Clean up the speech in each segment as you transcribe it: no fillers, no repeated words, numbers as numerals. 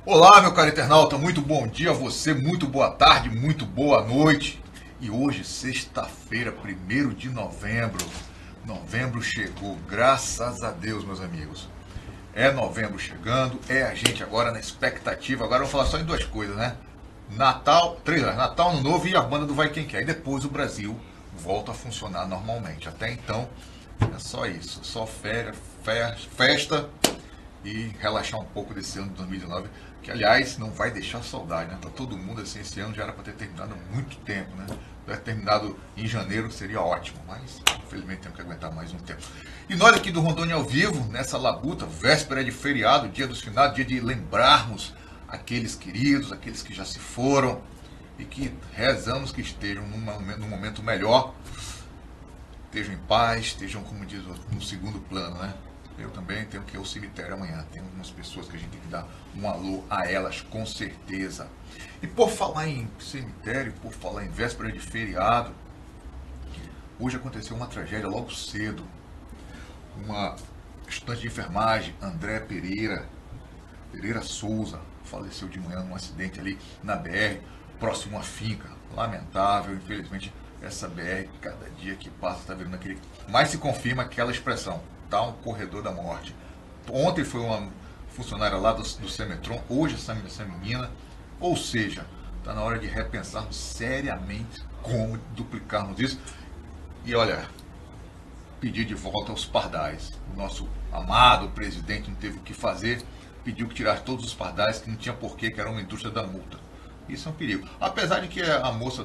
Olá, meu caro internauta, muito bom dia a você, muito boa tarde, muito boa noite. E hoje, sexta-feira, 1º de novembro, novembro chegou, graças a Deus, meus amigos. É novembro chegando, é a gente agora na expectativa. Agora vamos falar só em duas coisas, né? Natal, Natal, Ano Novo e a banda do Vai Quem Quer. E depois o Brasil volta a funcionar normalmente. Até então, é só isso, só férias, festa e relaxar um pouco desse ano de 2019, que aliás não vai deixar saudade, né? Tá todo mundo assim, esse ano já era para ter terminado há muito tempo, né? Se tivesse terminado em janeiro seria ótimo, mas infelizmente temos que aguentar mais um tempo. E nós aqui do Rondônia ao Vivo, nessa labuta, véspera de feriado, dia dos finados, dia de lembrarmos aqueles queridos, aqueles que já se foram e que rezamos que estejam num momento melhor, estejam em paz, estejam, como diz, no segundo plano, né? Eu também tenho que ir ao cemitério amanhã. Tem algumas pessoas que a gente tem que dar um alô a elas, com certeza. E por falar em cemitério, por falar em véspera de feriado, hoje aconteceu uma tragédia logo cedo. Uma estudante de enfermagem, André Pereira Souza, faleceu de manhã num acidente ali na BR, próximo à finca. Lamentável, infelizmente, essa BR, cada dia que passa, está virando aquele... Mas se confirma aquela expressão, tá um corredor da morte. Ontem foi uma funcionária lá do Semetron, hoje essa menina, ou seja, está na hora de repensarmos seriamente como duplicarmos isso. E olha, pedir de volta aos pardais. O nosso amado presidente não teve o que fazer, pediu que tirasse todos os pardais, que não tinha porquê, que era uma indústria da multa. Isso é um perigo. Apesar de que a moça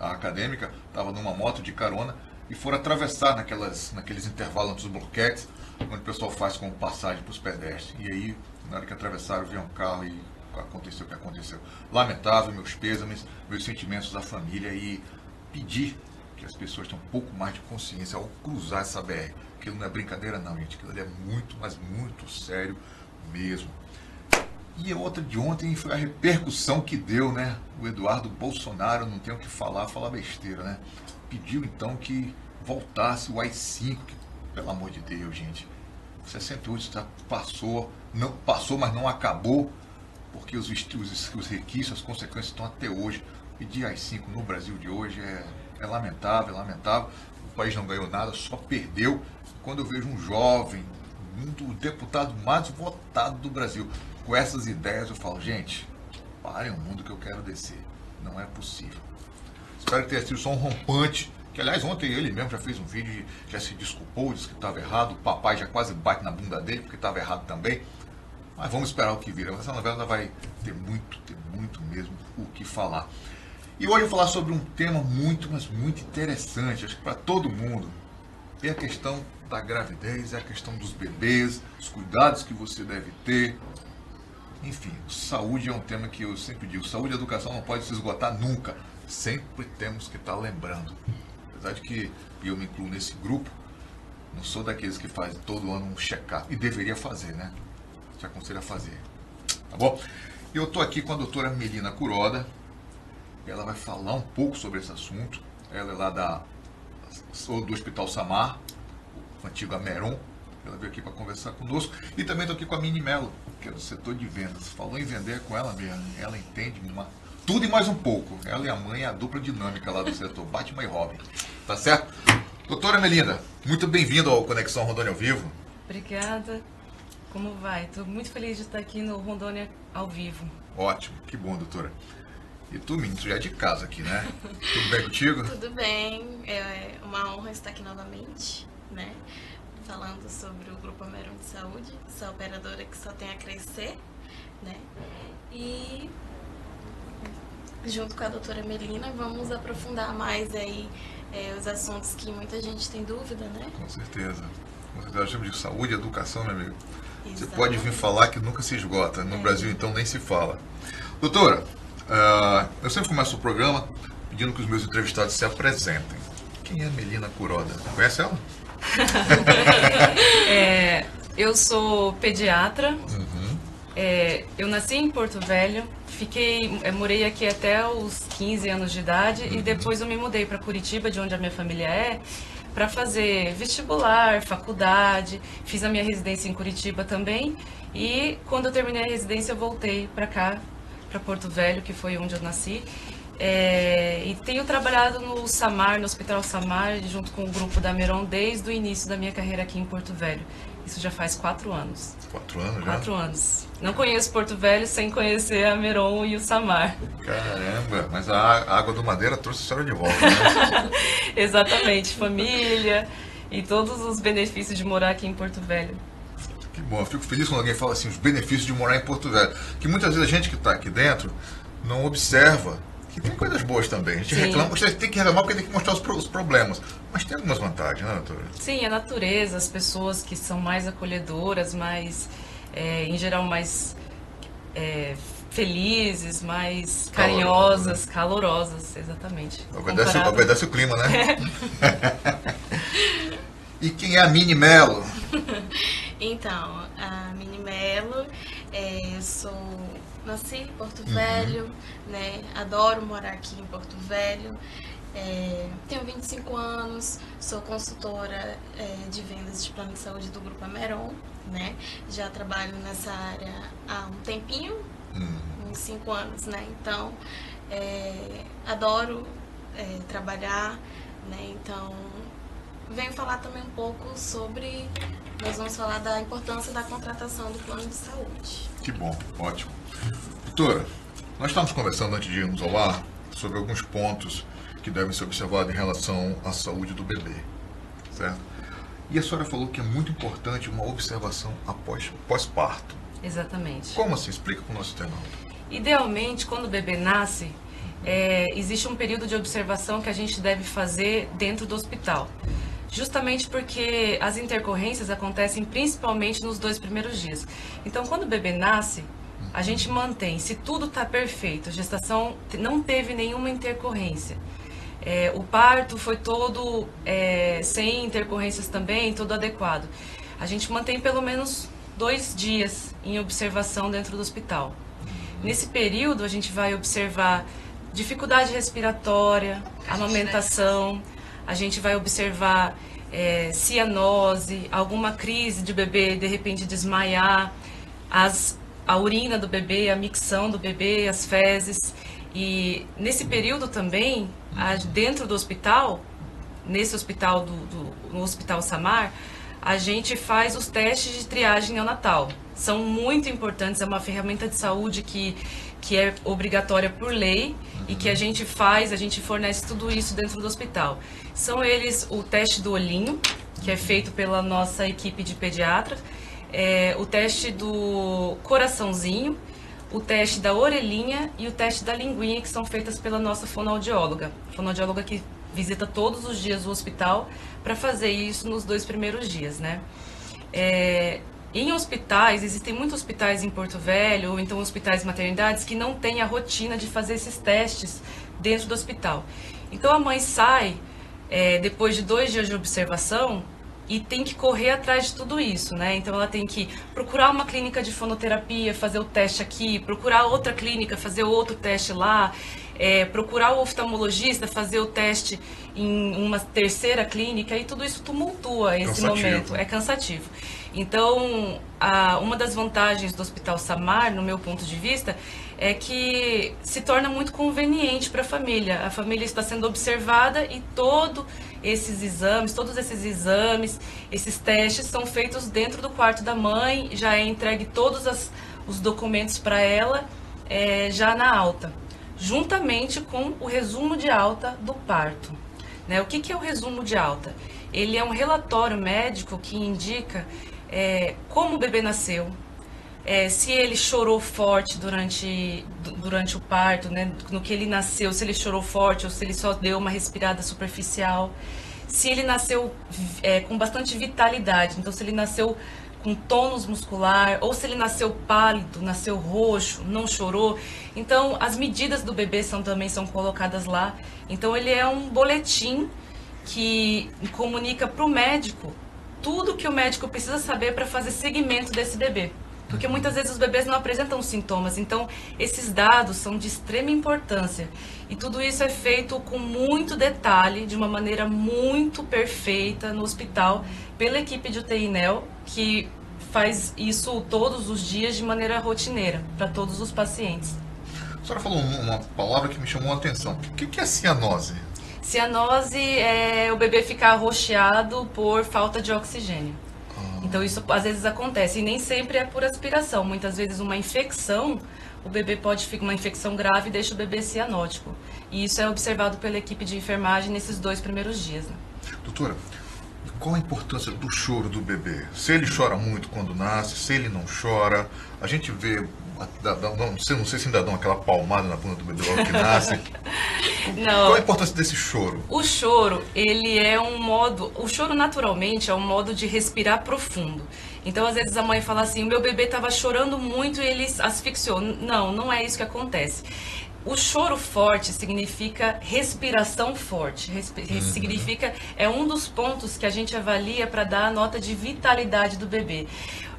a acadêmica estava numa moto de carona e foram atravessar naqueles intervalos entre os bloquetes, onde o pessoal faz como passagem para os pedestres. E aí, na hora que atravessaram, veio um carro e aconteceu o que aconteceu. Lamentável, meus pêsames, meus sentimentos da família e pedir que as pessoas tenham um pouco mais de consciência ao cruzar essa BR. Aquilo não é brincadeira não, gente. Aquilo ali é muito, mas muito sério mesmo. E a outra de ontem foi a repercussão que deu, né? O Eduardo Bolsonaro, não tem o que falar besteira, né? Pediu então que voltasse o AI-5, que, pelo amor de Deus, gente, 68 já passou, mas não acabou, porque os requisitos, as consequências estão até hoje. Pedir AI-5 no Brasil de hoje é lamentável, lamentável. O país não ganhou nada, só perdeu. Quando eu vejo um jovem, um deputado mais votado do Brasil, com essas ideias, eu falo, gente, parem o mundo que eu quero descer. Não é possível. Espero que tenha sido só um rompante, que aliás ontem ele mesmo já fez um vídeo, já se desculpou, disse que estava errado, o papai já quase bate na bunda dele porque estava errado também. Mas vamos esperar o que vira. Essa novela vai ter muito mesmo o que falar. E hoje eu vou falar sobre um tema muito, mas muito interessante, acho que para todo mundo. É a questão da gravidez, é a questão dos bebês, os cuidados que você deve ter. Enfim, saúde é um tema que eu sempre digo, saúde e educação não pode se esgotar nunca. Sempre temos que estar lembrando. Apesar de que eu me incluo nesse grupo, não sou daqueles que fazem todo ano um check-up. E deveria fazer, né? Te aconselho a fazer. Tá bom? Eu estou aqui com a doutora Melina Kuroda. Ela vai falar um pouco sobre esse assunto. Ela é lá do Hospital Samar, o antigo Ameron. Ela veio aqui para conversar conosco. E também estou aqui com a Mini Mello, que é do setor de vendas. Falou em vender com ela mesmo. Ela entende tudo e mais um pouco. Ela e a mãe é a dupla dinâmica lá do setor. Batman e Robin. Tá certo? Doutora Melina, muito bem-vinda ao Conexão Rondônia ao Vivo. Obrigada. Como vai? Estou muito feliz de estar aqui no Rondônia ao Vivo. Ótimo. Que bom, doutora. E tu, menino, tu já é de casa aqui, né? Tudo bem contigo? Tudo bem. É uma honra estar aqui novamente, né? Falando sobre o Grupo Ameron de Saúde, essa operadora que só tem a crescer, né? E junto com a doutora Melina, vamos aprofundar mais aí os assuntos que muita gente tem dúvida, né? Com certeza. Nós chamamos de saúde e educação, meu amigo. Exatamente. Você pode vir falar que nunca se esgota. No Brasil, então, nem se fala. Doutora, eu sempre começo o programa pedindo que os meus entrevistados se apresentem. Quem é Melina Kuroda? Conhece ela? Eu sou pediatra, Eu nasci em Porto Velho, morei aqui até os 15 anos de idade e depois eu me mudei para Curitiba, de onde a minha família é, para fazer vestibular, faculdade. Fiz a minha residência em Curitiba também e quando eu terminei a residência eu voltei para cá, para Porto Velho, que foi onde eu nasci. E tenho trabalhado no Samar, no Hospital Samar, junto com o grupo da Meron desde o início da minha carreira aqui em Porto Velho. Isso já faz 4 anos. 4 anos já? 4 anos. Não conheço Porto Velho sem conhecer a Meron e o Samar. Caramba, mas a Água do Madeira trouxe a senhora de volta, né? Exatamente, família e todos os benefícios de morar aqui em Porto Velho. Que bom, eu fico feliz quando alguém fala assim, os benefícios de morar em Porto Velho. Que muitas vezes a gente que está aqui dentro não observa que tem coisas boas também. A gente reclama, você tem que reclamar porque tem que mostrar os problemas. Mas tem algumas vantagens, né, doutora? Sim, a natureza, as pessoas que são mais acolhedoras, mais, em geral, mais felizes, mais carinhosas, calorosas, exatamente. Obedece o clima, né? E quem é a Mini Melo? Então, a Mini Melo, nasci em Porto Velho, né? Adoro morar aqui em Porto Velho. Tenho 25 anos, sou consultora de vendas de plano de saúde do Grupo Meron, né? Já trabalho nessa área há um tempinho, uns 5 anos, né? Então, adoro trabalhar, né? Então, venho falar também um pouco sobre... Nós vamos falar da importância da contratação do plano de saúde. Que bom, ótimo. Doutora, nós estávamos conversando antes de irmos ao ar sobre alguns pontos que devem ser observados em relação à saúde do bebê, certo? E a senhora falou que é muito importante uma observação pós-parto. Exatamente. Como assim? Explica para o nosso internauta. Idealmente, quando o bebê nasce, existe um período de observação que a gente deve fazer dentro do hospital. Justamente porque as intercorrências acontecem principalmente nos 2 primeiros dias. Então, quando o bebê nasce, a gente mantém, se tudo está perfeito, a gestação não teve nenhuma intercorrência. O parto foi todo sem intercorrências também, todo adequado. A gente mantém pelo menos 2 dias em observação dentro do hospital. Nesse período, a gente vai observar dificuldade respiratória, amamentação, a gente vai observar cianose, alguma crise de bebê, de repente desmaiar, a urina do bebê, a micção do bebê, as fezes. E nesse período também, dentro do hospital, nesse hospital, no Hospital Samar, a gente faz os testes de triagem neonatal. São muito importantes, é uma ferramenta de saúde que é obrigatória por lei e que a gente fornece tudo isso dentro do hospital. São eles o teste do olhinho, que é feito pela nossa equipe de pediatras, o teste do coraçãozinho, o teste da orelhinha e o teste da linguinha, que são feitas pela nossa fonoaudióloga. Fonoaudióloga que visita todos os dias o hospital para fazer isso nos 2 primeiros dias, né? Em hospitais, existem muitos hospitais em Porto Velho, ou então hospitais maternidades, que não têm a rotina de fazer esses testes dentro do hospital. Então a mãe sai, depois de 2 dias de observação, e tem que correr atrás de tudo isso, né? Então ela tem que procurar uma clínica de fonoterapia, fazer o teste aqui, procurar outra clínica, fazer outro teste lá, procurar o oftalmologista, fazer o teste em uma terceira clínica, e tudo isso tumultua esse momento, é cansativo. Então, uma das vantagens do Hospital Samar, no meu ponto de vista, é que se torna muito conveniente para a família. A família está sendo observada e todos esses exames, esses testes são feitos dentro do quarto da mãe, já é entregue todos os documentos para ela, já na alta, juntamente com o resumo de alta do parto. Né? O que é o resumo de alta? Ele é um relatório médico que indica como o bebê nasceu, se ele chorou forte durante o parto, né, no que ele nasceu, se ele chorou forte ou se ele só deu uma respirada superficial, se ele nasceu com bastante vitalidade, então se ele nasceu com tônus muscular, ou se ele nasceu pálido, nasceu roxo, não chorou. Então as medidas do bebê também são colocadas lá. Então ele é um boletim que comunica para o médico tudo que o médico precisa saber para fazer seguimento desse bebê. porque muitas vezes os bebês não apresentam sintomas. Então, esses dados são de extrema importância. E tudo isso é feito com muito detalhe, de uma maneira muito perfeita no hospital, pela equipe de UTI NEL, que faz isso todos os dias de maneira rotineira, para todos os pacientes. A senhora falou uma palavra que me chamou a atenção. O que é cianose? Cianose é o bebê ficar arroxeado por falta de oxigênio. Então isso às vezes acontece, e nem sempre é por aspiração. Muitas vezes uma infecção, o bebê pode ficar uma infecção grave e deixa o bebê cianótico. E isso é observado pela equipe de enfermagem nesses 2 primeiros dias. Né? Doutora, qual a importância do choro do bebê? Se ele chora muito quando nasce, se ele não chora, a gente vê, não sei se ainda dão aquela palmada na bunda do bebê logo que nasce. Não. Qual a importância desse choro? O choro, ele é um modo, o choro naturalmente é um modo de respirar profundo. Então, às vezes a mãe fala assim, o meu bebê estava chorando muito e ele asfixiou. Não, não é isso que acontece. O choro forte significa respiração forte. Significa, é um dos pontos que a gente avalia para dar a nota de vitalidade do bebê.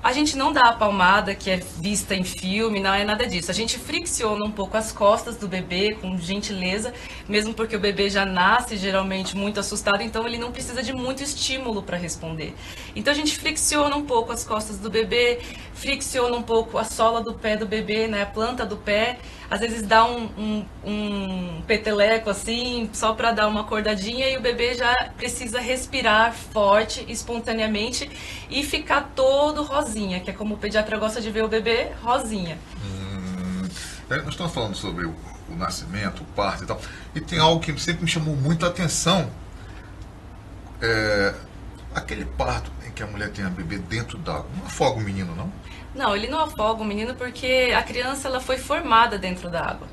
A gente não dá a palmada, que é vista em filme, não é nada disso. A gente fricciona um pouco as costas do bebê, com gentileza, mesmo porque o bebê já nasce geralmente muito assustado, então ele não precisa de muito estímulo para responder. Então a gente fricciona um pouco as costas do bebê, fricciona um pouco a sola do pé do bebê, né, a planta do pé. Às vezes dá um peteleco assim, só para dar uma acordadinha, e o bebê já precisa respirar forte, espontaneamente, e ficar todo rosinha, que é como o pediatra gosta de ver o bebê, rosinha. Nós estamos falando sobre o nascimento, o parto e tal, e tem algo que sempre me chamou muita atenção, aquele parto em que a mulher tem a bebê dentro d'água, não afoga o menino, não? Não, ele não afoga o menino porque a criança ela foi formada dentro da água,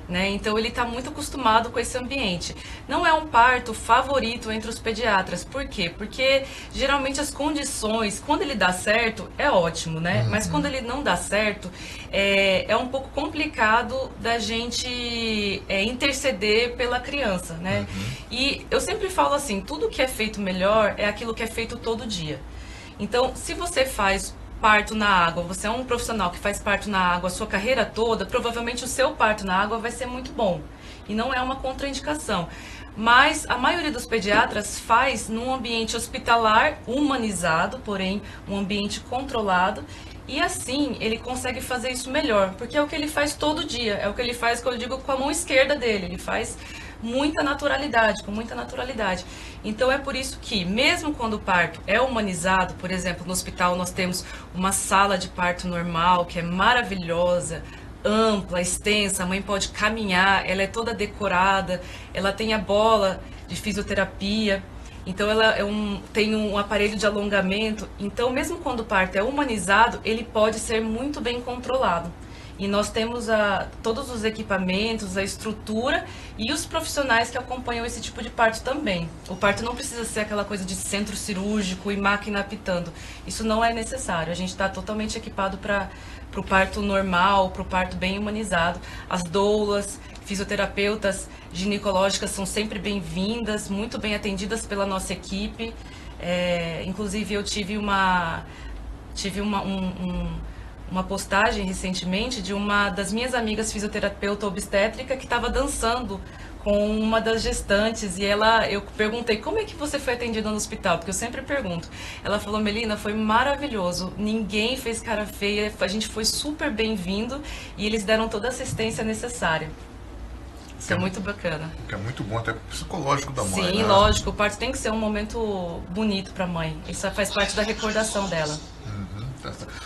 né? Então ele está muito acostumado com esse ambiente. Não é um parto favorito entre os pediatras. Por quê? Porque geralmente as condições, quando ele dá certo, é ótimo, né? Mas quando ele não dá certo, é um pouco complicado da gente interceder pela criança, né? E eu sempre falo assim, tudo que é feito melhor é aquilo que é feito todo dia. Então, se você faz parto na água, você é um profissional que faz parto na água a sua carreira toda, provavelmente o seu parto na água vai ser muito bom. E não é uma contraindicação. Mas a maioria dos pediatras faz num ambiente hospitalar humanizado, porém um ambiente controlado. E assim ele consegue fazer isso melhor, porque é o que ele faz todo dia, é o que ele faz, que eu digo, com a mão esquerda dele. Ele faz muita naturalidade, com muita naturalidade. Então é por isso que, mesmo quando o parto é humanizado, por exemplo, no hospital nós temos uma sala de parto normal, que é maravilhosa, ampla, extensa, a mãe pode caminhar, ela é toda decorada, ela tem a bola de fisioterapia, então ela tem um aparelho de alongamento. Então, mesmo quando o parto é humanizado, ele pode ser muito bem controlado. E nós temos todos os equipamentos, a estrutura e os profissionais que acompanham esse tipo de parto também. O parto não precisa ser aquela coisa de centro cirúrgico e máquina apitando. Isso não é necessário. A gente está totalmente equipado para o parto normal, para o parto bem humanizado. As doulas, fisioterapeutas ginecológicas são sempre bem-vindas, muito bem atendidas pela nossa equipe. Inclusive, eu tive uma postagem recentemente de uma das minhas amigas fisioterapeuta obstétrica que estava dançando com uma das gestantes, e eu perguntei, como é que você foi atendida no hospital? Porque eu sempre pergunto. Ela falou, Melina, foi maravilhoso, ninguém fez cara feia, a gente foi super bem-vindo e eles deram toda a assistência necessária. Isso é muito bacana. Que é muito bom, até psicológico da mãe. Sim, né? Lógico, o parto tem que ser um momento bonito para a mãe, isso faz parte da recordação dela.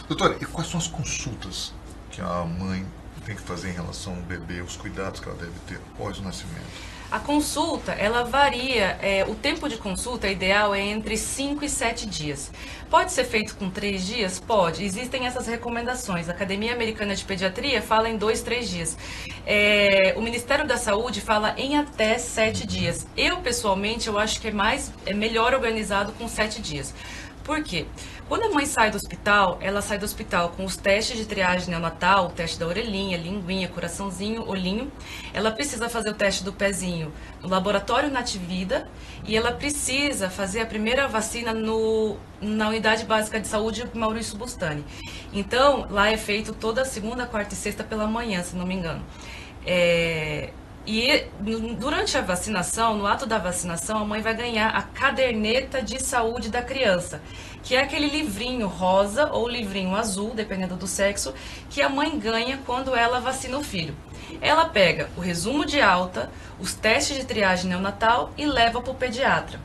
Doutora, e quais são as consultas que a mãe tem que fazer em relação ao bebê, os cuidados que ela deve ter após o nascimento? A consulta, ela varia, o tempo de consulta ideal é entre 5 e 7 dias. Pode ser feito com 3 dias? Pode. Existem essas recomendações. A Academia Americana de Pediatria fala em 2, 3 dias. O Ministério da Saúde fala em até 7 dias. Eu, pessoalmente, eu acho que é melhor organizado com 7 dias. Por quê? Quando a mãe sai do hospital, ela sai do hospital com os testes de triagem neonatal, o teste da orelhinha, linguinha, coraçãozinho, olhinho. Ela precisa fazer o teste do pezinho no laboratório Nativida e ela precisa fazer a primeira vacina na Unidade Básica de Saúde Maurício Bustani. Então, lá é feito toda segunda, quarta e sexta pela manhã, se não me engano. E durante a vacinação, no ato da vacinação, a mãe vai ganhar a caderneta de saúde da criança, que é aquele livrinho rosa ou livrinho azul, dependendo do sexo, que a mãe ganha quando ela vacina o filho. Ela pega o resumo de alta, os testes de triagem neonatal e leva para o pediatra.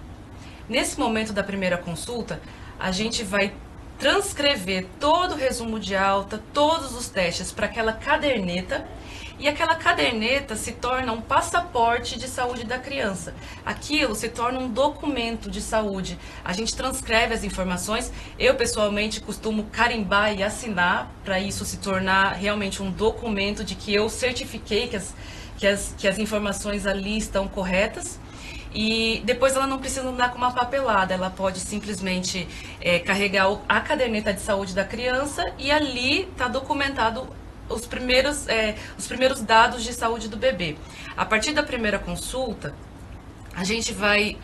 Nesse momento da primeira consulta, a gente vai transcrever todo o resumo de alta, todos os testes para aquela caderneta, e aquela caderneta se torna um passaporte de saúde da criança. Aquilo se torna um documento de saúde. A gente transcreve as informações. Eu, pessoalmente, costumo carimbar e assinar para isso se tornar realmente um documento de que eu certifiquei que as informações ali estão corretas. E depois ela não precisa andar com uma papelada, ela pode simplesmente carregar a caderneta de saúde da criança e ali está documentado os primeiros dados de saúde do bebê. A partir da primeira consulta, a gente vai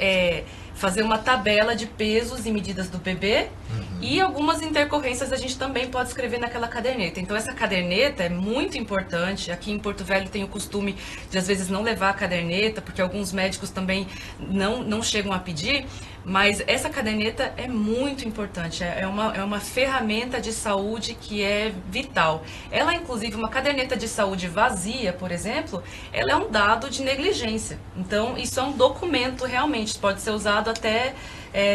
fazer uma tabela de pesos e medidas do bebê e algumas intercorrências a gente também pode escrever naquela caderneta. Então essa caderneta é muito importante. Aqui em Porto Velho tem o costume de às vezes não levar a caderneta, porque alguns médicos também não chegam a pedir, mas essa caderneta é muito importante, é uma ferramenta de saúde que é vital. Ela, inclusive, uma caderneta de saúde vazia, por exemplo, ela é um dado de negligência. Então, isso é um documento realmente, pode ser usado até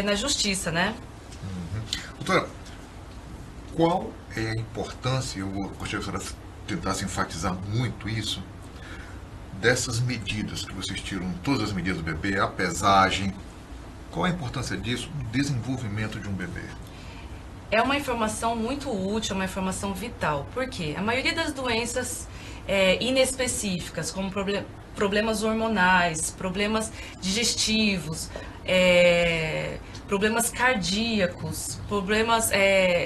na justiça, né? Doutora, qual é a importância, eu gostaria que a senhora tentasse enfatizar muito isso, dessas medidas que vocês tiram, todas as medidas do bebê, a pesagem, qual a importância disso no desenvolvimento de um bebê? É uma informação muito útil, uma informação vital. Por quê? A maioria das doenças inespecíficas, como problemas hormonais, problemas digestivos, problemas cardíacos, problemas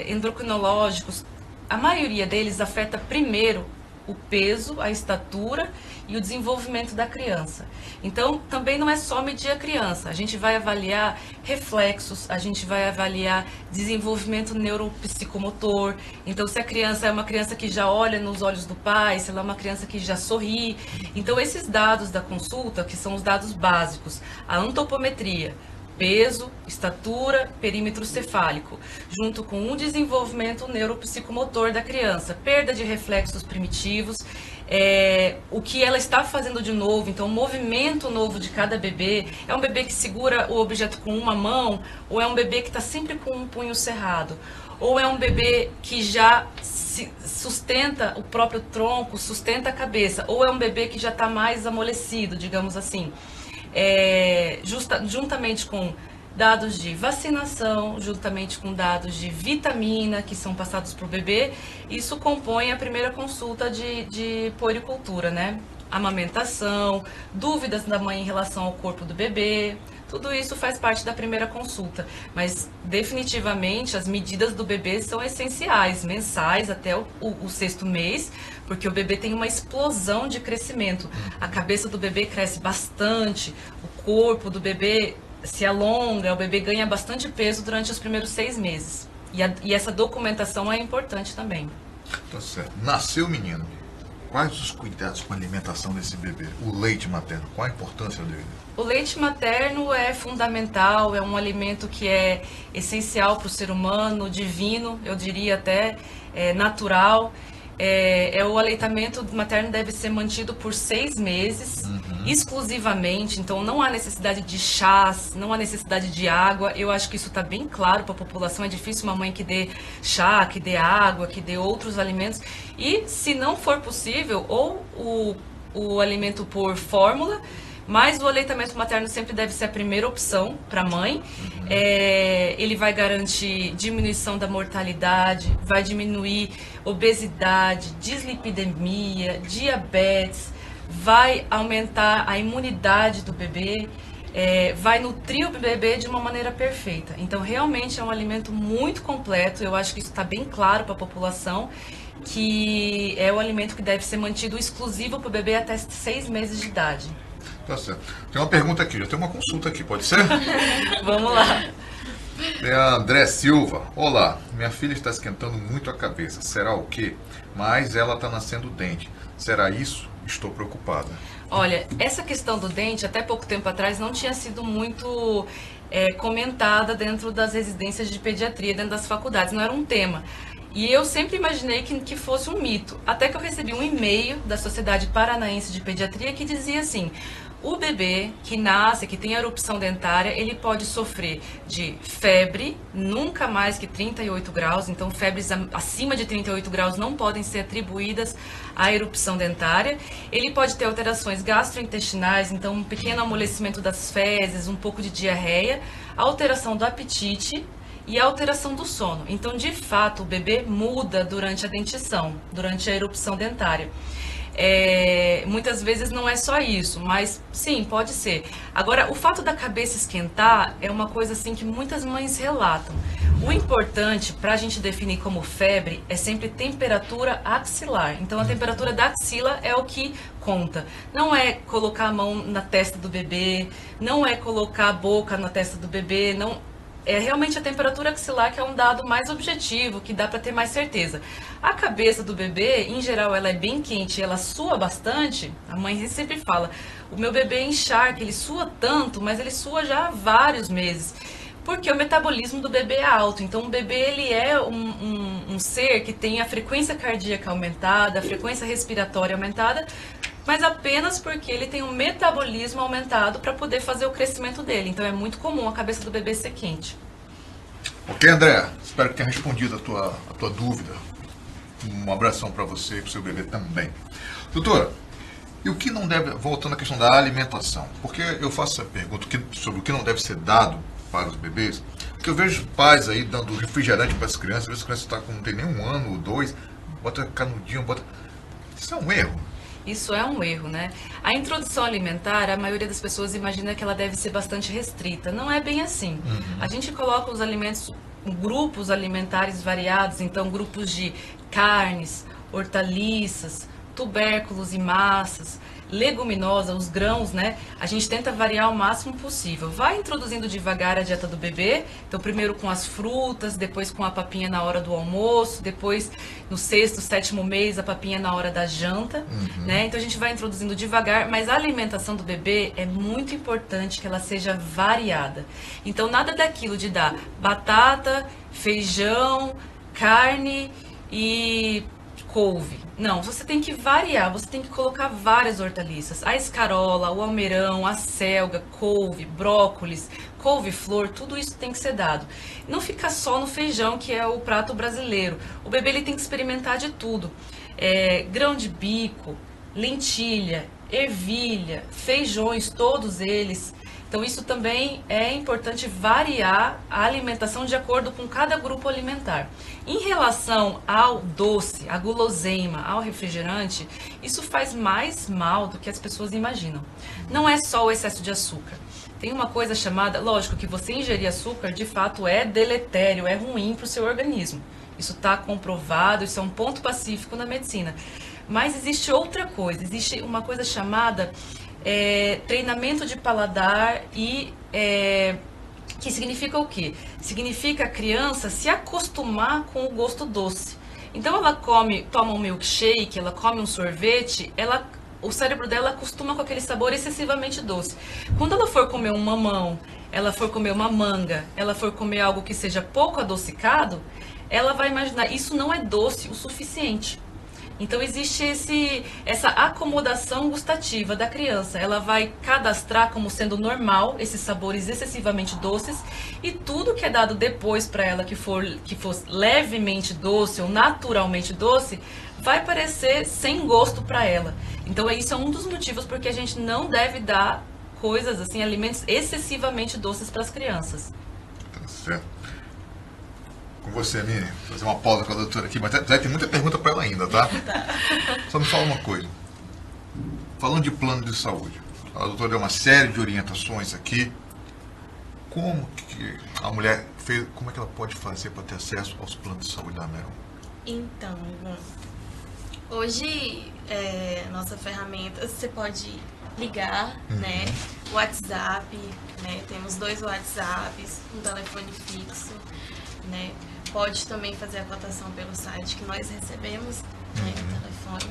endocrinológicos, a maioria deles afeta primeiro o peso, a estatura e o desenvolvimento da criança. Então, também não é só medir a criança, a gente vai avaliar reflexos, a gente vai avaliar desenvolvimento neuropsicomotor. Então, se a criança é uma criança que já olha nos olhos do pai, se ela é uma criança que já sorri. Então, esses dados da consulta, que são os dados básicos, a antropometria, peso, estatura, perímetro cefálico, junto com o desenvolvimento neuropsicomotor da criança, perda de reflexos primitivos, o que ela está fazendo de novo, então o movimento novo de cada bebê. É um bebê que segura o objeto com uma mão, ou é um bebê que está sempre com um punho cerrado, ou é um bebê que já sustenta o próprio tronco, sustenta a cabeça, ou é um bebê que já está mais amolecido, digamos assim. Juntamente com dados de vacinação, juntamente com dados de vitamina que são passados para o bebê, isso compõe a primeira consulta de puericultura, né? Amamentação, dúvidas da mãe em relação ao corpo do bebê, tudo isso faz parte da primeira consulta. Mas definitivamente as medidas do bebê são essenciais, mensais até o 6º mês, porque o bebê tem uma explosão de crescimento. A cabeça do bebê cresce bastante, o corpo do bebê se alonga, o bebê ganha bastante peso durante os primeiros 6 meses. E essa documentação é importante também. Tá certo. Nasceu o menino. Quais os cuidados com a alimentação desse bebê? O leite materno, qual a importância dele? O leite materno é fundamental, é um alimento que é essencial para o ser humano, divino, eu diria até natural. O aleitamento materno deve ser mantido por 6 meses, exclusivamente, então não há necessidade de chás, não há necessidade de água. Eu acho que isso está bem claro para a população, é difícil uma mãe que dê chá, que dê água, que dê outros alimentos. E se não for possível, ou o alimento por fórmula, mas o aleitamento materno sempre deve ser a primeira opção para a mãe. Ele vai garantir diminuição da mortalidade, vai diminuir obesidade, dislipidemia, diabetes, vai aumentar a imunidade do bebê. vai nutrir o bebê de uma maneira perfeita. Então, realmente é um alimento muito completo. Eu acho que isso está bem claro para a população, que é o alimento que deve ser mantido exclusivo para o bebê até 6 meses de idade. Tá certo. Tem uma pergunta aqui, já tem uma consulta aqui, pode ser? Vamos lá. Tem a André Silva. Olá, minha filha está esquentando muito a cabeça. Será o quê? Mas ela está nascendo dente. Será isso? Estou preocupada. Olha, essa questão do dente, até pouco tempo atrás, não tinha sido muito comentada dentro das residências de pediatria, dentro das faculdades, não era um tema. E eu sempre imaginei que fosse um mito, até que eu recebi um e-mail da Sociedade Paranaense de Pediatria que dizia assim: o bebê que nasce, que tem erupção dentária, ele pode sofrer de febre, nunca mais que 38 graus, então febres acima de 38 graus não podem ser atribuídas à erupção dentária. Ele pode ter alterações gastrointestinais, então um pequeno amolecimento das fezes, um pouco de diarreia, alteração do apetite e a alteração do sono. Então, de fato, o bebê muda durante a dentição, durante a erupção dentária. Muitas vezes não é só isso, mas sim, pode ser. Agora, o fato da cabeça esquentar é uma coisa assim que muitas mães relatam. O importante para a gente definir como febre é sempre temperatura axilar. Então, a temperatura da axila é o que conta. Não é colocar a mão na testa do bebê, não é colocar a boca na testa do bebê, não. É realmente a temperatura axilar que é um dado mais objetivo, que dá para ter mais certeza. A cabeça do bebê, em geral, ela é bem quente, ela sua bastante. A mãe sempre fala, o meu bebê encharca, ele sua tanto, mas ele sua já há vários meses. Porque o metabolismo do bebê é alto. Então, o bebê ele é um ser que tem a frequência cardíaca aumentada, a frequência respiratória aumentada, mas apenas porque ele tem um metabolismo aumentado para poder fazer o crescimento dele. Então é muito comum a cabeça do bebê ser quente. Ok, André, espero que tenha respondido a tua dúvida. Um abração para você e para o seu bebê também. Doutora, e o que não deve, voltando à questão da alimentação, porque eu faço essa pergunta sobre o que não deve ser dado para os bebês, porque eu vejo pais aí dando refrigerante para as crianças, às vezes a criança está com não tem nem 1 ano ou 2, bota canudinho, bota... Isso é um erro. Isso é um erro, né? A introdução alimentar, a maioria das pessoas imagina que ela deve ser bastante restrita. Não é bem assim. A gente coloca os alimentos, grupos alimentares variados, então grupos de carnes, hortaliças, tubérculos e massas, leguminosa, os grãos, né? A gente tenta variar o máximo possível. Vai introduzindo devagar a dieta do bebê. Então, primeiro com as frutas, depois com a papinha na hora do almoço, depois no 6º, 7º mês a papinha na hora da janta, né? Então, a gente vai introduzindo devagar, mas a alimentação do bebê é muito importante que ela seja variada. Então, nada daquilo de dar batata, feijão, carne e couve. Não, você tem que variar, você tem que colocar várias hortaliças. A escarola, o almeirão, a selga, couve, brócolis, couve-flor, tudo isso tem que ser dado. Não fica só no feijão, que é o prato brasileiro. O bebê ele tem que experimentar de tudo. Grão de bico, lentilha, ervilha, feijões, todos eles. Então, isso também é importante variar a alimentação de acordo com cada grupo alimentar. Em relação ao doce, à guloseima, ao refrigerante, isso faz mais mal do que as pessoas imaginam. Não é só o excesso de açúcar. Tem uma coisa chamada, lógico que você ingerir açúcar de fato é deletério, é ruim para o seu organismo. Isso está comprovado, isso é um ponto pacífico na medicina. Mas existe outra coisa, existe uma coisa chamada treinamento de paladar e que significa o quê? Significa a criança se acostumar com o gosto doce. Então ela toma um milkshake, ela come um sorvete, o cérebro dela acostuma com aquele sabor excessivamente doce. Quando ela for comer um mamão, ela for comer uma manga, ela for comer algo que seja pouco adocicado, ela vai imaginar, isso não é doce o suficiente. Então existe essa acomodação gustativa da criança. Ela vai cadastrar como sendo normal esses sabores excessivamente doces e tudo que é dado depois para ela que for levemente doce ou naturalmente doce, vai parecer sem gosto para ela. Então isso é um dos motivos porque a gente não deve dar coisas assim, alimentos excessivamente doces para as crianças. Tá certo. Com você, Miriam, vou fazer uma pausa com a doutora aqui, mas já tem muita pergunta para ela ainda, tá? Só me fala uma coisa. Falando de plano de saúde, A doutora deu uma série de orientações aqui. Como que a mulher fez, como é que ela pode fazer para ter acesso aos planos de saúde da Meron? Então, Ivan, hoje nossa ferramenta, você pode ligar, né? WhatsApp, né? Temos 2 WhatsApps, um telefone fixo, né? Pode também fazer a cotação pelo site que nós recebemos, né? O telefone.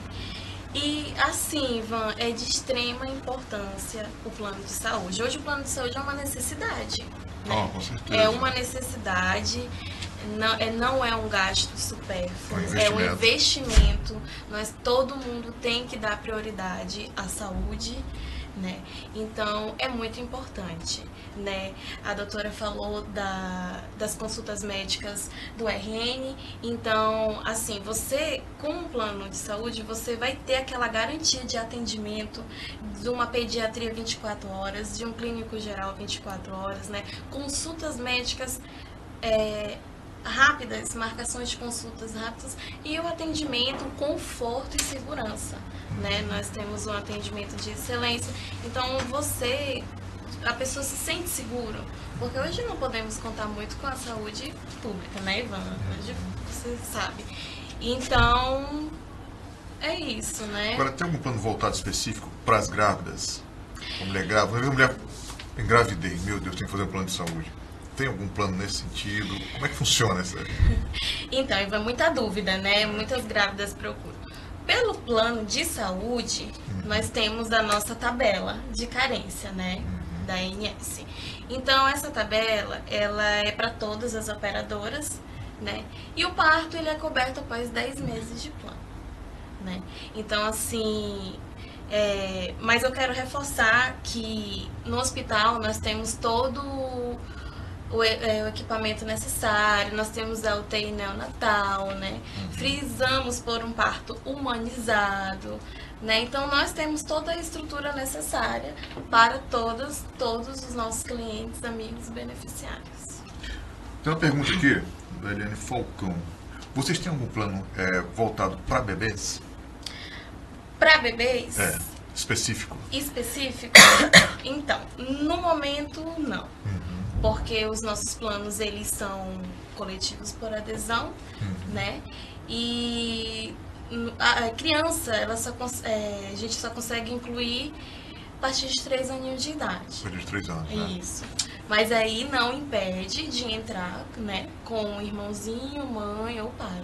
E assim, Ivan, é de extrema importância o plano de saúde. Hoje o plano de saúde é uma necessidade, né? Com certeza. É uma necessidade, não é um gasto supérfluo, é um investimento. Todo mundo tem que dar prioridade à saúde, né? Então é muito importante, né? A doutora falou das consultas médicas do RN. Então, assim, você com um plano de saúde, você vai ter aquela garantia de atendimento de uma pediatria 24 horas, de um clínico geral 24 horas, né? Consultas médicas rápidas, marcações de consultas rápidas e o atendimento, conforto e segurança, né? Nós temos um atendimento de excelência. Então, a pessoa se sente segura, porque hoje não podemos contar muito com a saúde pública, né, Ivan? Hoje você sabe. Então, é isso, né? Agora, tem algum plano voltado específico para as grávidas? A mulher grávida, uma mulher engravidei, meu Deus, tem que fazer um plano de saúde. Tem algum plano nesse sentido? Como é que funciona isso aí? Então, Ivan, muita dúvida, né? Muitas grávidas procuram. Pelo plano de saúde, nós temos a nossa tabela de carência, né? Da ANS. Então, essa tabela, ela é para todas as operadoras, né? E o parto, ele é coberto após 10 meses de plano, né? Então, assim... mas eu quero reforçar que no hospital nós temos todo o equipamento necessário, nós temos a UTI neonatal, né? Frisamos por um parto humanizado, né? Então nós temos toda a estrutura necessária para todos os nossos clientes, amigos e beneficiários. Tem uma pergunta aqui da Eliane Falcão. Vocês têm algum plano voltado para bebês? Para bebês? Específico? Específico? Então, no momento, não. Porque os nossos planos, eles são coletivos por adesão, né? E a criança, a gente só consegue incluir a partir de 3 aninhos de idade. A partir de 3 anos, né? Isso. Mas aí não impede de entrar, né? Com um irmãozinho, mãe ou pai.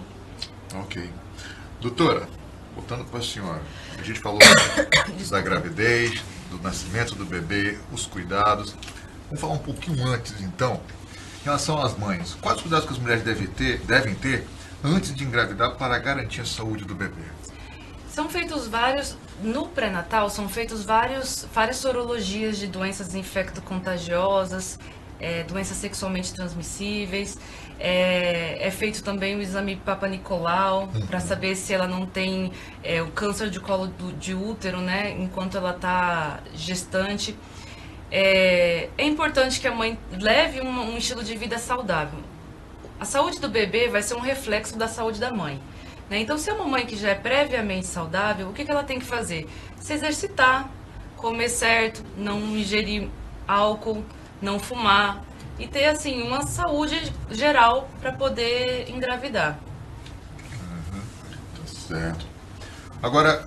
Ok. Doutora, voltando para a senhora. A gente falou da gravidez, do nascimento do bebê, os cuidados. Vamos falar um pouquinho antes, então, em relação às mães. Quais os cuidados que as mulheres devem ter antes de engravidar para garantir a saúde do bebê? São feitos no pré-natal, são feitos várias sorologias de doenças infecto-contagiosas, doenças sexualmente transmissíveis. É feito também o exame Papa Nicolau, para saber se ela não tem o câncer de colo de útero, né, enquanto ela está gestante. É importante que a mãe leve um estilo de vida saudável. A saúde do bebê vai ser um reflexo da saúde da mãe, né? Então, se é uma mãe que já é previamente saudável, o que ela tem que fazer? Se exercitar, comer certo, não ingerir álcool, não fumar e ter, assim, uma saúde geral para poder engravidar. Tá certo. Agora,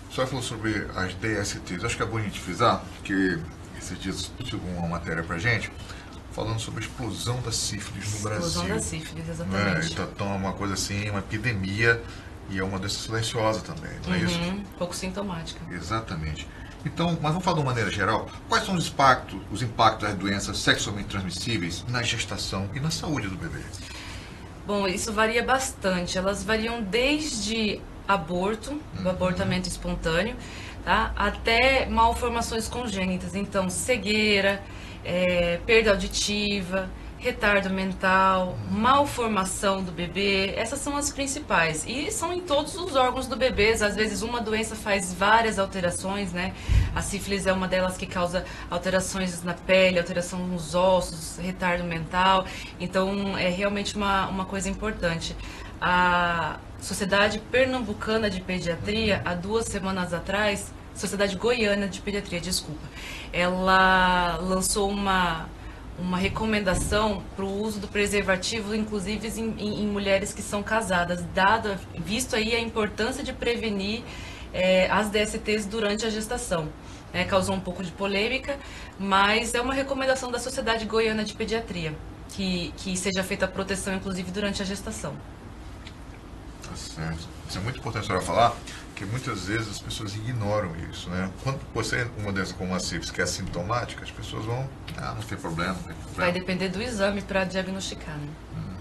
a senhora falou sobre as DSTs. Acho que é bom a gente frisar que esses dias chegou uma matéria pra gente falando sobre a explosão da sífilis no Brasil. Explosão da sífilis, exatamente. Então é uma coisa assim, uma epidemia e é uma doença silenciosa também, não é isso? Pouco sintomática. Exatamente. Então, mas vamos falar de uma maneira geral, quais são os impactos das doenças sexualmente transmissíveis na gestação e na saúde do bebê? Bom, isso varia bastante. Elas variam desde aborto, do abortamento espontâneo, tá? Até malformações congênitas, então cegueira, perda auditiva, retardo mental, malformação do bebê, essas são as principais. E são em todos os órgãos do bebê, às vezes uma doença faz várias alterações, né? A sífilis é uma delas que causa alterações na pele, alteração nos ossos, retardo mental, então é realmente uma coisa importante. A Sociedade Pernambucana de Pediatria, há 2 semanas atrás, Sociedade Goiana de Pediatria, desculpa. Ela lançou uma recomendação para o uso do preservativo, inclusive em mulheres que são casadas, visto aí a importância de prevenir as DSTs durante a gestação. Causou um pouco de polêmica, mas é uma recomendação da Sociedade Goiana de Pediatria, que seja feita a proteção, inclusive, durante a gestação. Tá certo. Isso é muito importante a senhora falar, porque muitas vezes as pessoas ignoram isso, né? Quando você é uma doença como a sífilis, que é sintomática, as pessoas vão, não tem problema, não tem problema. Vai depender do exame para diagnosticar, né?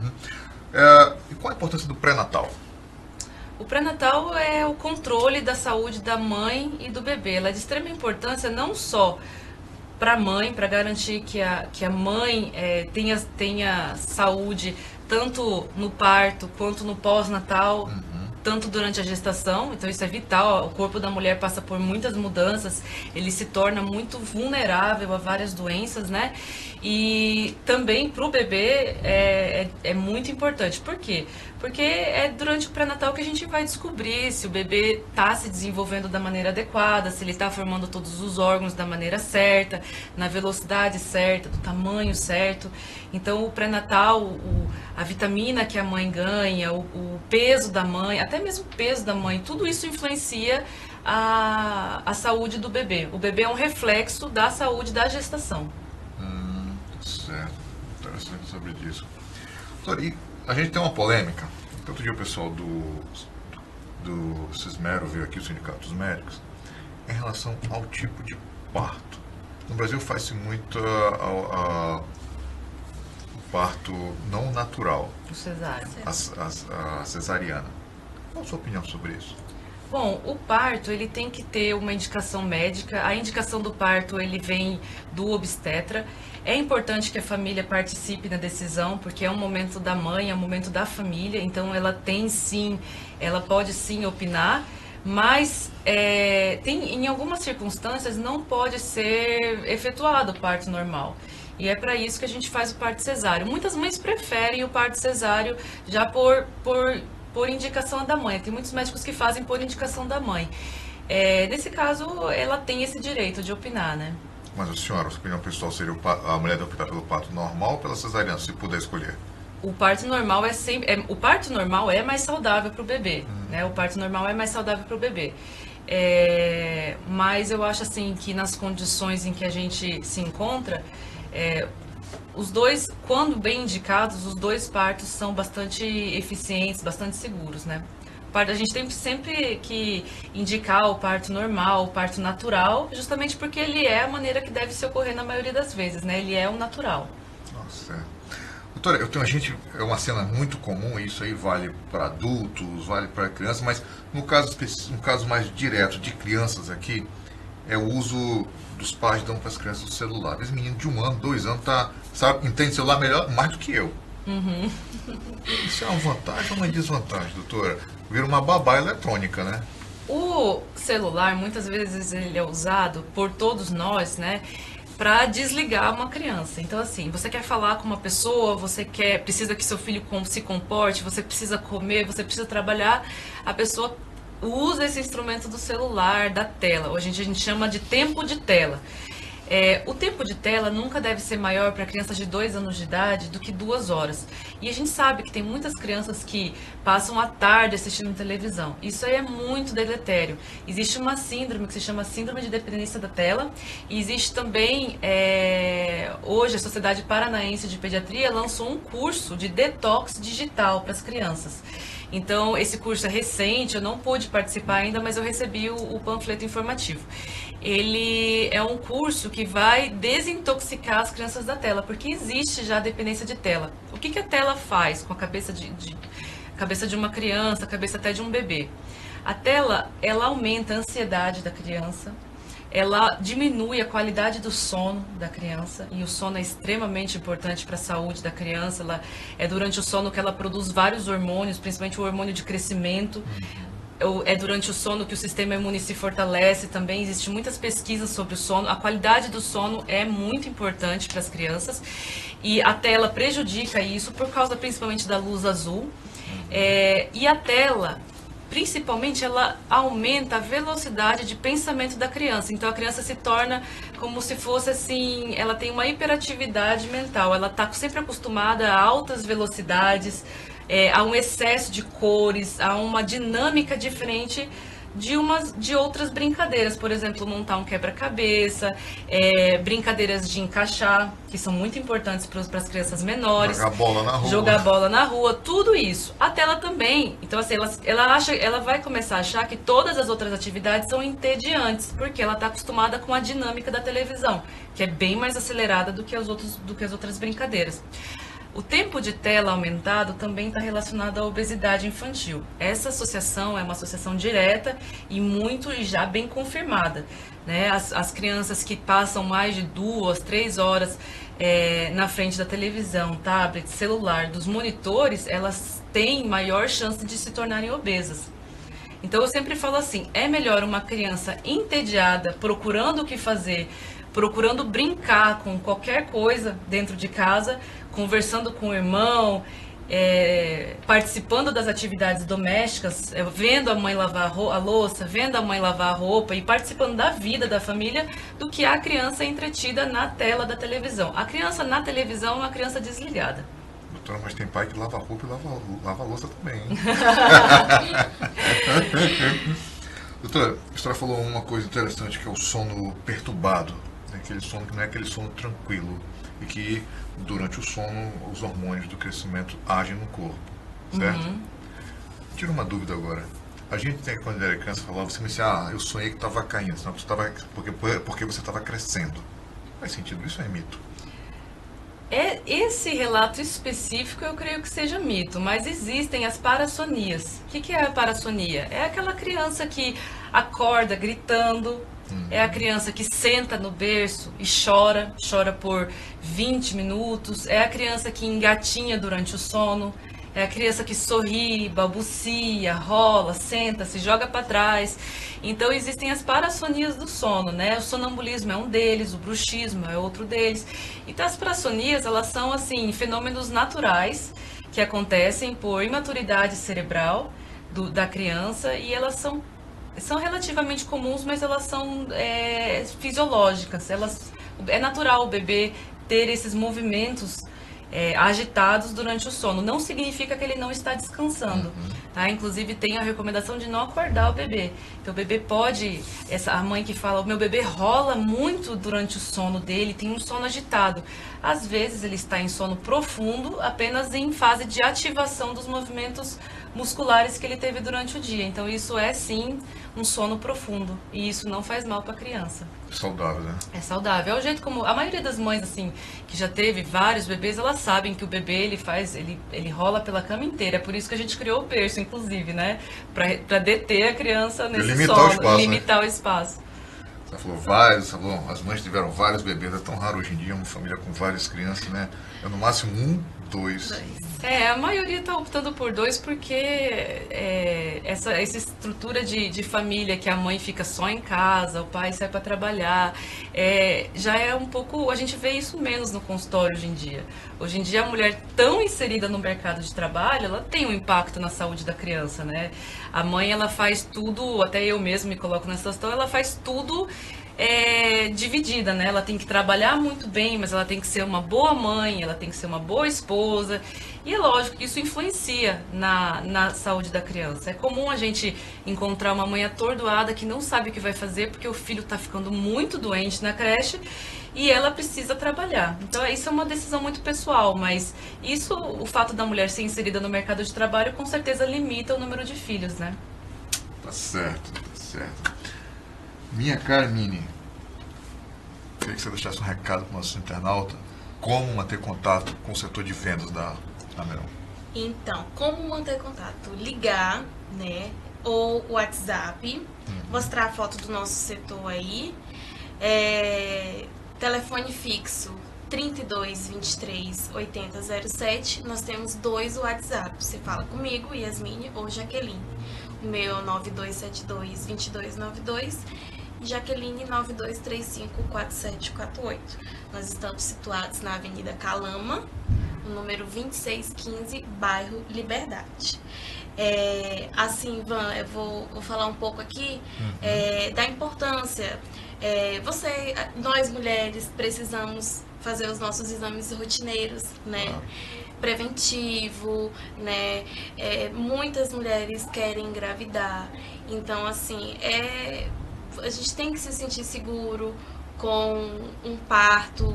Uhum. E qual a importância do pré-natal? O pré-natal é o controle da saúde da mãe e do bebê. Ela é de extrema importância não só para a mãe, para garantir que a mãe tenha saúde tanto no parto quanto no pós-natal, tanto durante a gestação. Então isso é vital. O corpo da mulher passa por muitas mudanças, ele se torna muito vulnerável a várias doenças, né? E também para o bebê é muito importante. Por quê? Porque é durante o pré-natal que a gente vai descobrir se o bebê está se desenvolvendo da maneira adequada, se ele está formando todos os órgãos da maneira certa, na velocidade certa, do tamanho certo. Então, o pré-natal, a vitamina que a mãe ganha, o peso da mãe, até mesmo o peso da mãe, tudo isso influencia a saúde do bebê. O bebê é um reflexo da saúde da gestação. Certo. Interessante saber disso. Doutor, e a gente tem uma polêmica. Outro dia o pessoal do Cismero veio aqui, o Sindicato dos Médicos, em relação ao tipo de parto. No Brasil faz-se muito o parto não natural. O cesárea. A cesariana. Qual a sua opinião sobre isso? Bom, o parto, ele tem que ter uma indicação médica. A indicação do parto, ele vem do obstetra. É importante que a família participe na decisão, porque é um momento da mãe, é um momento da família. Então, ela pode sim opinar, mas em algumas circunstâncias não pode ser efetuado o parto normal. E é para isso que a gente faz o parto cesáreo. Muitas mães preferem o parto cesáreo já por indicação da mãe. Tem muitos médicos que fazem por indicação da mãe. Nesse caso, ela tem esse direito de opinar, né? Mas a senhora, a sua opinião pessoal seria a mulher deve optar pelo parto normal ou pela cesariana, se puder escolher? O parto normal o parto normal é mais saudável para o bebê, né? O parto normal é mais saudável para o bebê. Mas eu acho assim que nas condições em que a gente se encontra, os dois, quando bem indicados, os dois partos são bastante eficientes, bastante seguros, né? A gente tem sempre que indicar o parto normal, o parto natural, justamente porque ele é a maneira que deve se ocorrer na maioria das vezes, né? Ele é o natural. Nossa, doutora, é uma cena muito comum, isso aí vale para adultos, vale para crianças, mas no caso mais direto de crianças aqui, é o uso dos pais dão para as crianças o celular. Esse menino de 1 ano, 2 anos, entende celular melhor, mais do que eu. Isso é uma vantagem ou uma desvantagem, doutora? Vira uma babá eletrônica, né? O celular, muitas vezes, ele é usado por todos nós, né? Para desligar uma criança. Então, assim, você quer falar com uma pessoa, precisa que seu filho se comporte, você precisa comer, você precisa trabalhar, a pessoa usa esse instrumento do celular, da tela. Hoje a gente chama de tempo de tela. O tempo de tela nunca deve ser maior para crianças de 2 anos de idade do que 2 horas. E a gente sabe que tem muitas crianças que passam a tarde assistindo televisão. Isso aí é muito deletério. Existe uma síndrome que se chama síndrome de dependência da tela. E existe também, hoje, a Sociedade Paranaense de Pediatria lançou um curso de detox digital para as crianças. Então, esse curso é recente, eu não pude participar ainda, mas eu recebi o panfleto informativo. Ele é um curso que vai desintoxicar as crianças da tela, porque existe já a dependência de tela. O que a tela faz com a cabeça de uma criança, a cabeça até de um bebê? A tela, ela aumenta a ansiedade da criança, ela diminui a qualidade do sono da criança, e o sono é extremamente importante para a saúde da criança. É durante o sono que ela produz vários hormônios, principalmente o hormônio de crescimento. É durante o sono que o sistema imune se fortalece também. Existem muitas pesquisas sobre o sono. A qualidade do sono é muito importante para as crianças. E a tela prejudica isso por causa principalmente da luz azul. E a tela, principalmente ela aumenta a velocidade de pensamento da criança. Então a criança se torna como se fosse assim, ela tem uma hiperatividade mental, ela está sempre acostumada a altas velocidades, a um excesso de cores, a uma dinâmica diferente de outras brincadeiras, por exemplo, montar um quebra-cabeça, brincadeiras de encaixar, que são muito importantes para as crianças menores. Jogar bola na rua, tudo isso. A tela também. Então, assim, ela vai começar a achar que todas as outras atividades são entediantes, porque ela está acostumada com a dinâmica da televisão, que é bem mais acelerada do que as outras brincadeiras. O tempo de tela aumentado também está relacionado à obesidade infantil. Essa associação é uma associação direta e muito já bem confirmada, né? As crianças que passam mais de 2, 3 horas na frente da televisão, tablet, celular, dos monitores, elas têm maior chance de se tornarem obesas. Então eu sempre falo assim, é melhor uma criança entediada, procurando o que fazer, procurando brincar com qualquer coisa dentro de casa, conversando com o irmão, participando das atividades domésticas, vendo a mãe lavar a louça, vendo a mãe lavar a roupa e participando da vida da família, do que a criança entretida na tela da televisão. A criança na televisão é uma criança desligada. Doutora, mas tem pai que lava a roupa e lava a louça também, hein? Doutora, a senhora falou uma coisa interessante, que é o sono perturbado, né? Aquele sono que não é aquele sono tranquilo, e que durante o sono os hormônios do crescimento agem no corpo, certo? Uhum. Tira uma dúvida agora. A gente tem, quando era criança, falava, você me disse, eu sonhei que estava caindo, senão porque você estava crescendo. Faz sentido? Isso é mito? Esse relato específico eu creio que seja mito, mas existem as parassonias. O que é a parassonia? É aquela criança que acorda gritando, é a criança que senta no berço e chora por 20 minutos, é a criança que engatinha durante o sono, é a criança que sorri, balbucia, rola, senta, se joga para trás. Então existem as parassonias do sono, né? O sonambulismo é um deles, o bruxismo é outro deles. Então as parassonias, elas são assim fenômenos naturais que acontecem por imaturidade cerebral da criança, e elas são relativamente comuns, mas elas são fisiológicas. É natural o bebê ter esses movimentos agitados durante o sono. Não significa que ele não está descansando, tá? Inclusive tem a recomendação de não acordar o bebê. Então o bebê pode, a mãe que fala, o meu bebê rola muito durante o sono dele, tem um sono agitado. Às vezes ele está em sono profundo, apenas em fase de ativação dos movimentos musculares que ele teve durante o dia. Então isso é sim um sono profundo, e isso não faz mal para a criança. É saudável, né? É saudável. É o jeito como a maioria das mães assim que já teve vários bebês, elas sabem que o bebê ele rola pela cama inteira. É por isso que a gente criou o berço, inclusive, né? Para deter a criança nesse limitar sono, o espaço, limitar o espaço. Você falou as mães tiveram vários bebês, é tão raro hoje em dia uma família com várias crianças, né? É no máximo 1, 2. A maioria está optando por 2 porque essa estrutura de família que a mãe fica só em casa, o pai sai para trabalhar, já é um pouco, a gente vê isso menos no consultório hoje em dia. Hoje em dia a mulher tão inserida no mercado de trabalho, ela tem um impacto na saúde da criança, né? A mãe, ela faz tudo, até eu mesmo me coloco nessa situação, ela faz tudo dividida, né? Ela tem que trabalhar muito bem, mas ela tem que ser uma boa mãe, ela tem que ser uma boa esposa. E é lógico que isso influencia na saúde da criança. É comum a gente encontrar uma mãe atordoada que não sabe o que vai fazer porque o filho está ficando muito doente na creche e ela precisa trabalhar. Então isso é uma decisão muito pessoal, mas o fato da mulher ser inserida no mercado de trabalho com certeza limita o número de filhos, né? Tá certo, tá certo. Minha cara Mini, queria que você deixasse um recado para o nosso internauta, como manter contato com o setor de vendas da Meron. Então, como manter contato? Ligar, né? Ou WhatsApp, mostrar a foto do nosso setor aí. Telefone fixo 32 23 80 07. Nós temos 2 WhatsApp. Você fala comigo, Yasmine ou Jaqueline. O meu é 9272 2292 e Jaqueline 9235 4748. Nós estamos situados na Avenida Calama, no número 2615, bairro Liberdade. Assim, Ivan, eu vou falar um pouco aqui da importância. Nós mulheres precisamos fazer os nossos exames rotineiros, né? Preventivo, né? Muitas mulheres querem engravidar, então assim, a gente tem que se sentir seguro com um parto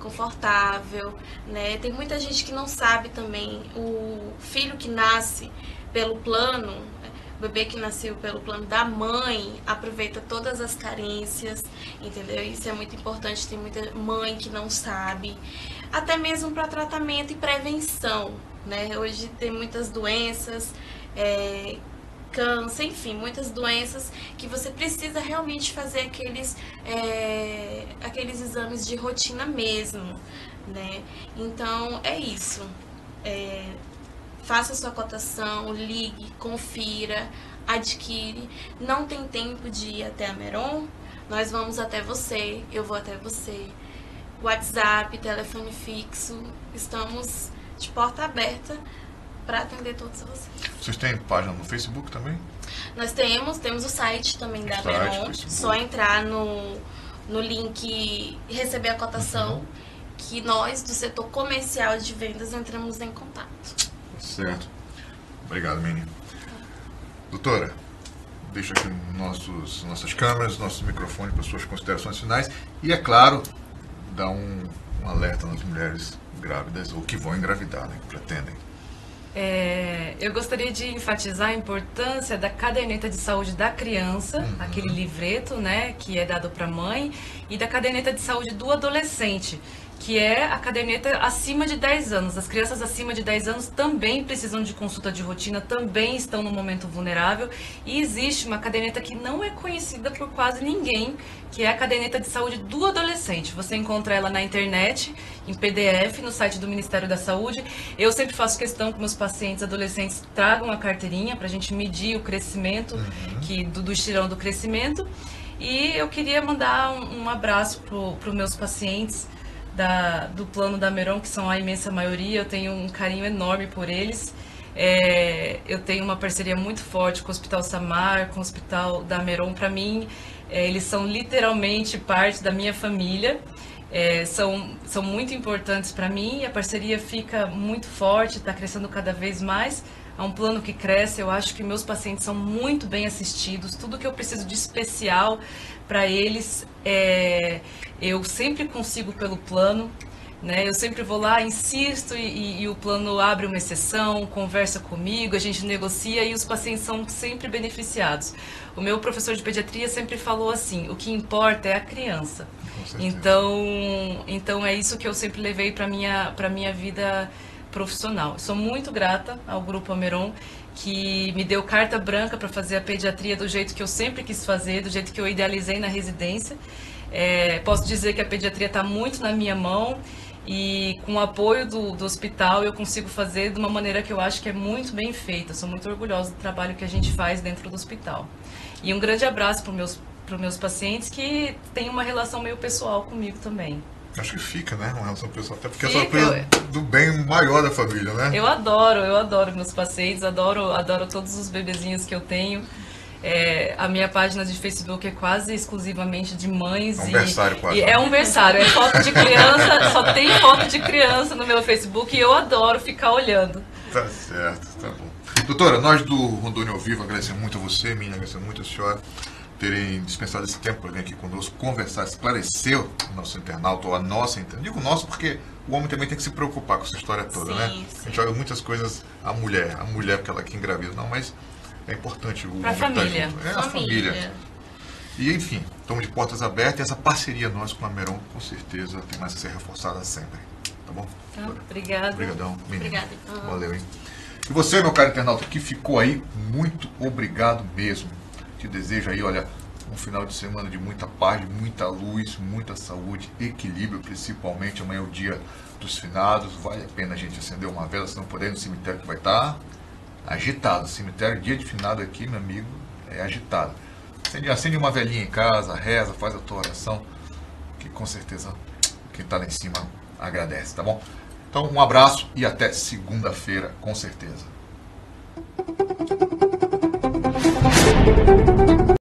confortável, né? Tem muita gente que não sabe também, o filho que nasce pelo plano, o bebê que nasceu pelo plano da mãe aproveita todas as carências, entendeu? Isso é muito importante, tem muita mãe que não sabe, até mesmo para tratamento e prevenção, né? Hoje tem muitas doenças, câncer, enfim, muitas doenças que você precisa realmente fazer aqueles exames de rotina mesmo, né? Então, é isso. Faça sua cotação, ligue, confira, adquire. Não tem tempo de ir até a Meron? Nós vamos até você, eu vou até você. WhatsApp, telefone fixo, estamos de porta aberta para atender todos vocês. Vocês têm página no Facebook também? Nós temos o site também da Meron. Só entrar no link e receber a cotação, que nós do setor comercial de vendas entramos em contato. Certo. Obrigado, Mini. Doutora, deixa aqui nossas câmeras, nossos microfones para suas considerações finais e, é claro, dá um alerta nas mulheres grávidas ou que vão engravidar, né, que pretendem. Eu gostaria de enfatizar a importância da caderneta de saúde da criança, aquele livreto, né, que é dado para a mãe, e da caderneta de saúde do adolescente, que é a caderneta acima de 10 anos. As crianças acima de 10 anos também precisam de consulta de rotina, também estão no momento vulnerável. E existe uma caderneta que não é conhecida por quase ninguém, que é a caderneta de saúde do adolescente. Você encontra ela na internet, em PDF, no site do Ministério da Saúde. Eu sempre faço questão que meus pacientes adolescentes tragam a carteirinha para a gente medir o crescimento, do estirão do crescimento. E eu queria mandar um abraço para os meus pacientes do plano da Meron, que são a imensa maioria. Eu tenho um carinho enorme por eles. Eu tenho uma parceria muito forte com o Hospital Samar, com o Hospital da Meron. Para mim, eles são literalmente parte da minha família. São muito importantes para mim e a parceria fica muito forte, está crescendo cada vez mais. É um plano que cresce. Eu acho que meus pacientes são muito bem assistidos. Tudo que eu preciso de especial para eles, eu sempre consigo pelo plano, né? Eu sempre vou lá, insisto e o plano abre uma exceção, conversa comigo, a gente negocia e os pacientes são sempre beneficiados. O meu professor de pediatria sempre falou assim: o que importa é a criança. Então é isso que eu sempre levei para minha vida profissional. Sou muito grata ao Grupo Meron, que me deu carta branca para fazer a pediatria do jeito que eu sempre quis fazer, do jeito que eu idealizei na residência. Posso dizer que a pediatria está muito na minha mão e com o apoio do hospital eu consigo fazer de uma maneira que eu acho que é muito bem feita. Sou muito orgulhosa do trabalho que a gente faz dentro do hospital. E um grande abraço para os meus pacientes que têm uma relação meio pessoal comigo também. Acho que fica, né? Uma relação pessoal, até porque é uma coisa do bem maior da família, né? Eu adoro meus pacientes, adoro todos os bebezinhos que eu tenho. A minha página de Facebook é quase exclusivamente de mães. É um berçário quase. É um berçário, é foto de criança, só tem foto de criança no meu Facebook e eu adoro ficar olhando. Tá certo, tá bom. Doutora, nós do Rondônia ao Vivo agradecemos muito a você, Mini, agradecemos muito a senhora terem dispensado esse tempo para vir aqui conosco, conversar, esclarecer o nosso internauta, ou a nossa internauta. Digo nosso porque o homem também tem que se preocupar com essa história toda, né? Sim. A gente joga muitas coisas a mulher aquela que engravida. Não, mas é importante o homem família. estar junto. A família. E enfim, estamos de portas abertas e essa parceria nossa com a Meron, com certeza, tem mais a ser reforçada sempre. Tá bom? Obrigada. Obrigadão, menino. Obrigada. Valeu, hein? E você, meu caro internauta, que ficou aí, muito obrigado mesmo. Te desejo aí, olha, um final de semana de muita paz, de muita luz, muita saúde, equilíbrio, principalmente. Amanhã é o dia dos finados, vale a pena a gente acender uma vela, senão por aí no cemitério que vai estar agitado. O cemitério, dia de finado aqui, meu amigo, é agitado. Acende uma velinha em casa, reza, faz a tua oração, que com certeza quem está lá em cima agradece, tá bom? Então, um abraço e até segunda-feira, com certeza.